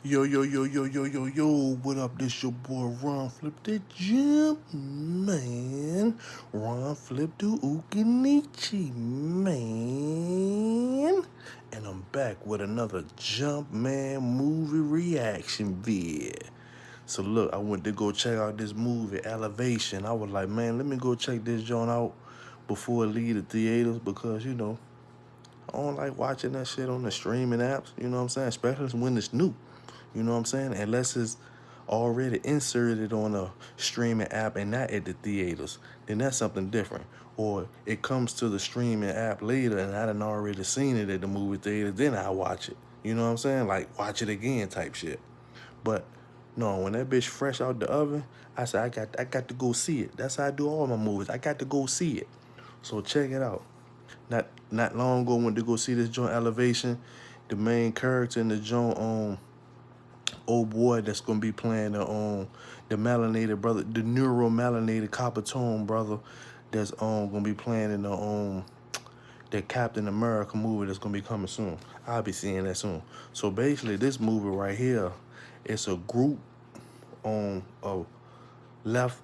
Yo, yo, yo, yo, yo, yo, yo, what up? This your boy Ron Flip the Gym, man. Ron Flip the Ukinichi, man. And I'm back with another Jump Man movie reaction vid. So look, I went to go check out this movie, Elevation. I was like, man, let me go check this joint out before it leave the theaters because, I don't like watching that shit on the streaming apps, you know what I'm saying? Especially when it's new, you know what I'm saying? Unless it's already inserted on a streaming app and not at the theaters, then that's something different. Or it comes to the streaming app later and I done already seen it at the movie theater, then I watch it. You know what I'm saying? Like watch it again type shit. But no, when that bitch fresh out the oven, I said I got to go see it. That's how I do all my movies. I got to go see it. So check it out. Not long ago went to go see this joint Elevation. The main character in the joint, old boy that's gonna be playing the melanated brother, the neuro melanated copper tone brother that's gonna be playing in the Captain America movie that's gonna be coming soon. I'll be seeing that soon. So basically this movie right here, it's a group of left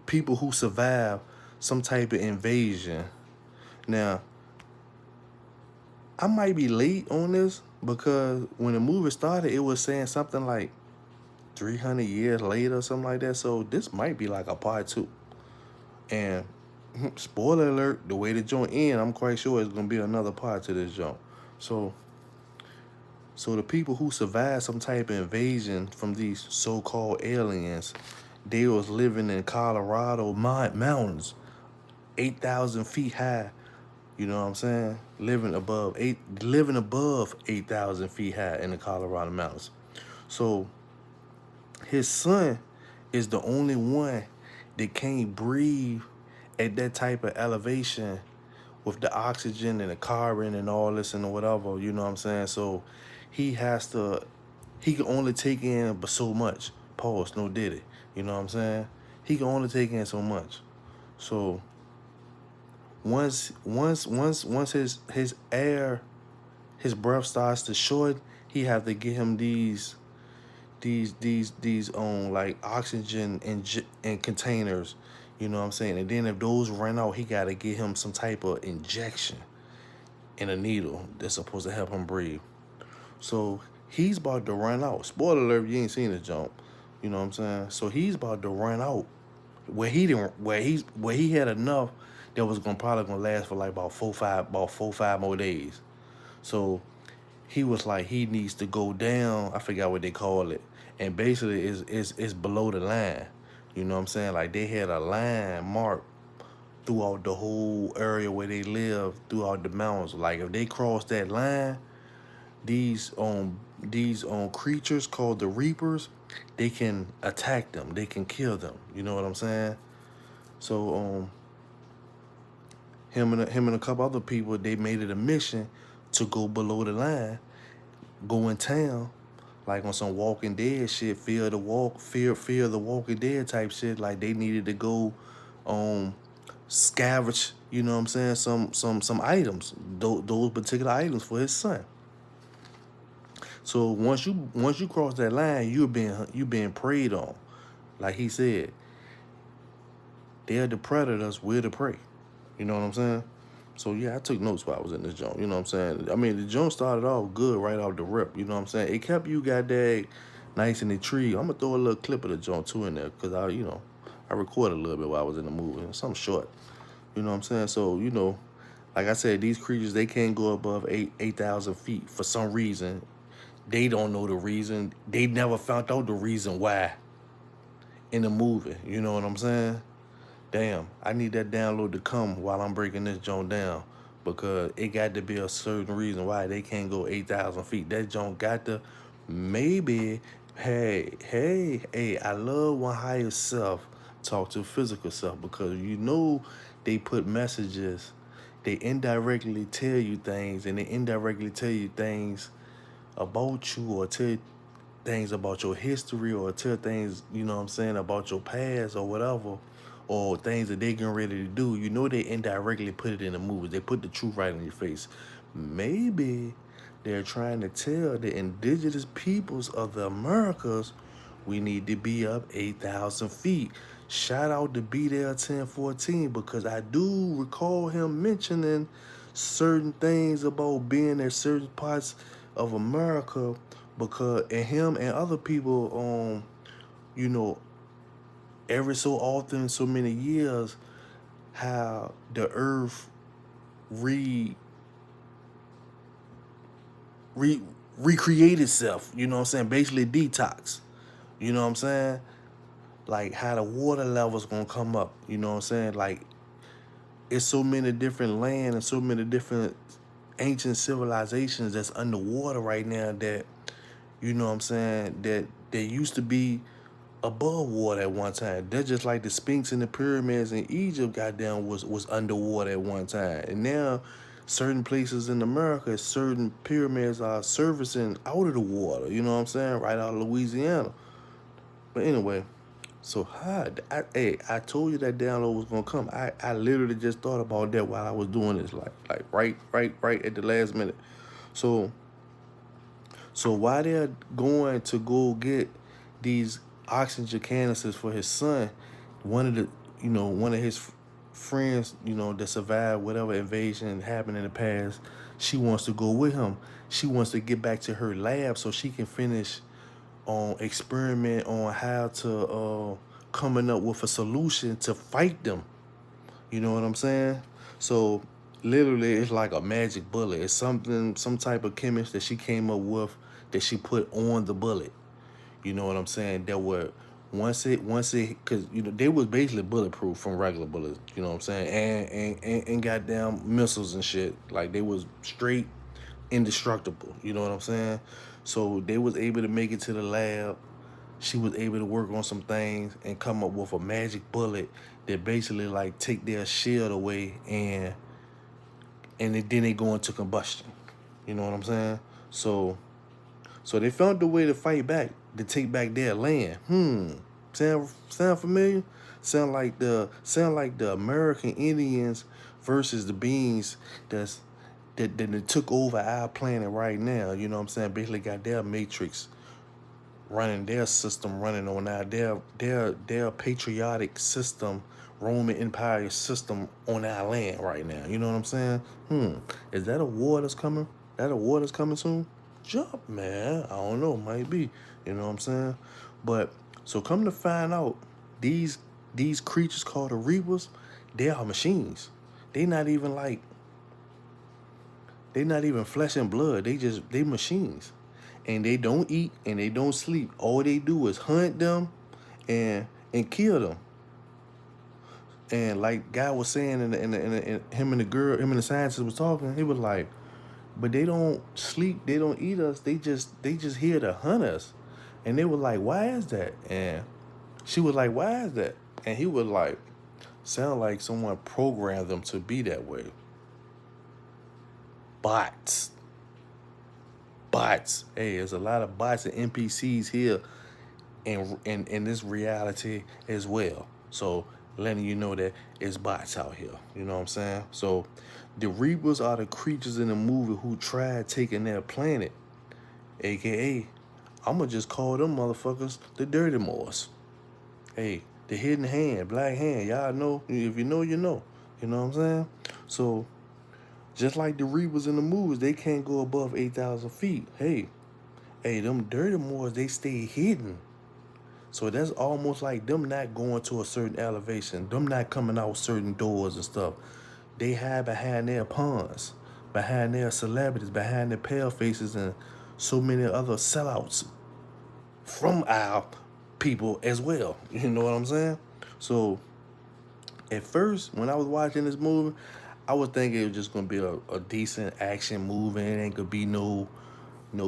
people who survive some type of invasion. Now, I might be late on this because when the movie started, it was saying something like 300 years later or something like that. So this might be like a part two. And spoiler alert, the way the joint end, I'm quite sure it's gonna be another part to this joint. So the people who survived some type of invasion from these so-called aliens, they was living in Colorado mountains, 8,000 feet high. You know what I'm saying? Living above 8,000 feet high in the Colorado mountains. So his son is the only one that can't breathe at that type of elevation with the oxygen and the carbon and all this and whatever, you know what I'm saying? So he can only take in but so much. Pause, no did it. You know what I'm saying? He can only take in so much. So once his air, his breath starts to short, he have to get him these like oxygen in containers, you know what I'm saying? And then if those run out, he gotta get him some type of injection in a needle that's supposed to help him breathe. So he's about to run out. Spoiler alert, you ain't seen the jump. You know what I'm saying? So he's about to run out. Where he had enough that was probably gonna last for like about 4-5 more days. So he was like he needs to go down. I forgot what they call it. And basically it's below the line. You know what I'm saying? Like they had a line marked throughout the whole area where they live, throughout the mountains. Like if they cross that line, these creatures called the Reapers, they can attack them. They can kill them. You know what I'm saying? So him and a couple other people, they made it a mission to go below the line, go in town, like on some Walking Dead shit, fear the Walking Dead type shit. Like they needed to go scavenge, you know what I'm saying, some items, those particular items for his son. So once you cross that line, you being preyed on. Like he said, they're the predators, we're the prey. You know what I'm saying? So yeah, I took notes while I was in this joint. You know what I'm saying? I mean, the joint started off good right off the rip. You know what I'm saying? It kept you goddamn nice and intrigued. I'm gonna throw a little clip of the joint too in there because I recorded a little bit while I was in the movie. Something short. You know what I'm saying? So like I said, these creatures they can't go above 8,000 feet for some reason. They don't know the reason. They never found out the reason why in the movie. You know what I'm saying? Damn, I need that download to come while I'm breaking this joint down because it got to be a certain reason why they can't go 8,000 feet. That joint got to maybe, hey, I love when higher self talk to physical self because they put messages, they indirectly tell you things and they indirectly tell you things about you or tell things about your history or tell things, you know what I'm saying, about your past or whatever, or things that they getting ready to do. They indirectly put it in the movies. They put the truth right in your face. Maybe They're trying to tell the indigenous peoples of the Americas we need to be up 8,000 feet. Shout out to Be There 1014 because I do recall him mentioning certain things about being at certain parts of America because and him and other people you know, every so often, so many years, how the earth re re recreate itself, you know what I'm saying? Basically detox. You know what I'm saying? Like how the water levels gonna come up, you know what I'm saying? Like it's so many different land and so many different ancient civilizations that's underwater right now that, you know what I'm saying, that they used to be above water at one time. They're just like the Sphinx and the pyramids in Egypt, goddamn, was underwater at one time. And now, certain places in America, certain pyramids are surfacing out of the water. You know what I'm saying? Right out of Louisiana. But anyway, so I told you that download was gonna come. I literally just thought about that while I was doing this, like right at the last minute. So while they're going to go get these oxygen canisters for his son, one of his friends, that survived whatever invasion happened in the past, she wants to go with him. She wants to get back to her lab so she can finish on experiment on how to coming up with a solution to fight them. You know what I'm saying? So literally it's like a magic bullet. It's some type of chemist that she came up with that she put on the bullet. You know what I'm saying? That were once it because they was basically bulletproof from regular bullets. You know what I'm saying? And goddamn missiles and shit. Like they was straight indestructible. You know what I'm saying? So they was able to make it to the lab. She was able to work on some things and come up with a magic bullet that basically like take their shield away and then they go into combustion. You know what I'm saying? So they found a way to fight back, to take back their land. Sound familiar? Sound like the American Indians versus the beings that took over our planet right now. You know what I'm saying? Basically got their matrix running, their system running on our their patriotic system, Roman Empire system on our land right now. You know what I'm saying? Is that a war that's coming? That a war that's coming soon? Jump, man. I don't know, might be. You know what I'm saying? But so come to find out, these creatures called the Reapers, they are machines. They not even flesh and blood. They machines. And they don't eat and they don't sleep. All they do is hunt them and kill them. And like guy was saying, in him and the scientist was talking. He was like, but they don't sleep. They don't eat us. They just here to hunt us. And they were like, why is that? And she was like, why is that? And he was like, sound like someone programmed them to be that way. Bots. Hey, there's a lot of bots and NPCs here in this reality as well. So letting you know that it's bots out here. You know what I'm saying? So the Reapers are the creatures in the movie who tried taking their planet. AKA, I'ma just call them motherfuckers the Dirty Moors. Hey, the hidden hand, black hand. Y'all know. If you know, you know. You know what I'm saying? So just like the Reapers in the movies, they can't go above 8,000 feet. Hey, them Dirty Moors, they stay hidden. So that's almost like them not going to a certain elevation, them not coming out certain doors and stuff. They hide behind their pawns, behind their celebrities, behind their pale faces, and so many other sellouts from our people as well. You know what I'm saying? So at first, when I was watching this movie, I was thinking it was just gonna be a decent action movie. It ain't gonna be no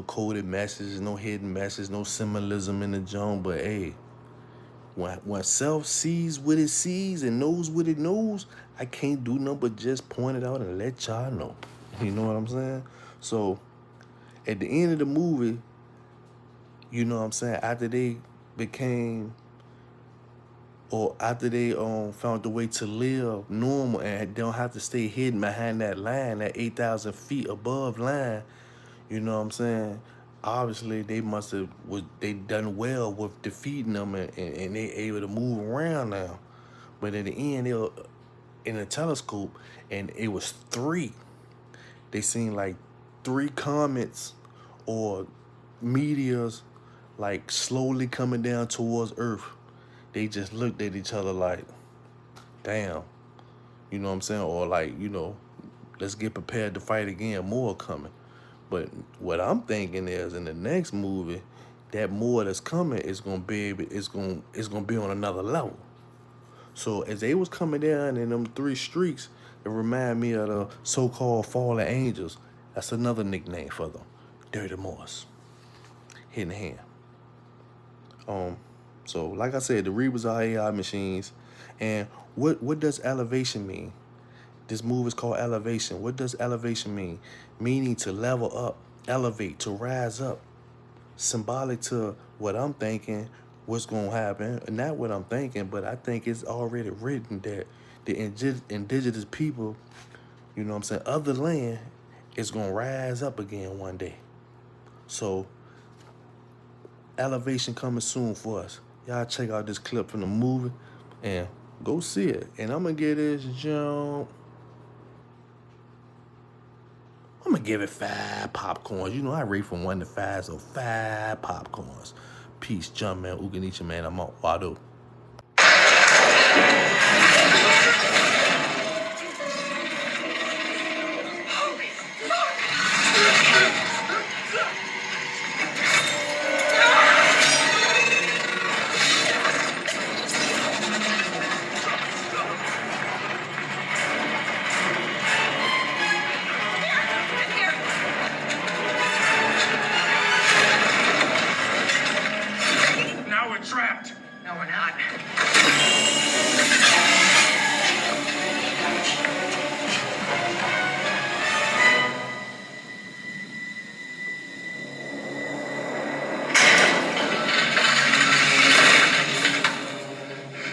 coded message, no hidden message, no symbolism in the joint. But hey, when self sees what it sees and knows what it knows, I can't do nothing but just point it out and let y'all know. You know what I'm saying? So at the end of the movie, you know what I'm saying, after they became or after they found a way to live normal and don't have to stay hidden behind that line, that 8,000 feet above line, You know what I'm saying? Obviously, they done well with defeating them, and they able to move around now. But at the end, they were in a telescope, and it was three. They seen like three comets or meteors like slowly coming down towards Earth. They just looked at each other like, damn, you know what I'm saying? Or like, let's get prepared to fight again, more coming. But what I'm thinking is in the next movie, that more that's coming is gonna be on another level. So as they was coming down in them three streaks, it remind me of the so-called fallen angels. That's another nickname for them. Dirty Morse. Hidden hand. So like I said, the Reapers are AI machines. And what does elevation mean? This move is called elevation. What does elevation mean? Meaning to level up, elevate, to rise up. Symbolic to what I'm thinking, what's gonna happen. Not what I'm thinking, but I think it's already written that the indigenous people, you know what I'm saying, of the land is gonna rise up again one day. So elevation coming soon for us. Y'all check out this clip from the movie and go see it. And I'm gonna give this jump. I'm gonna give it 5 popcorns. You know I rate from 1 to 5, so 5 popcorns. Peace, jump man, Uganicha man. I'm out. Wado. Now we're trapped. No, we're not.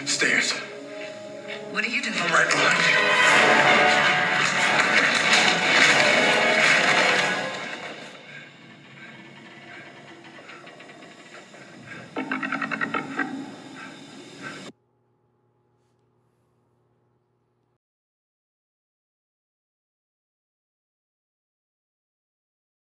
Stairs. What are you doing? I'm right behind you.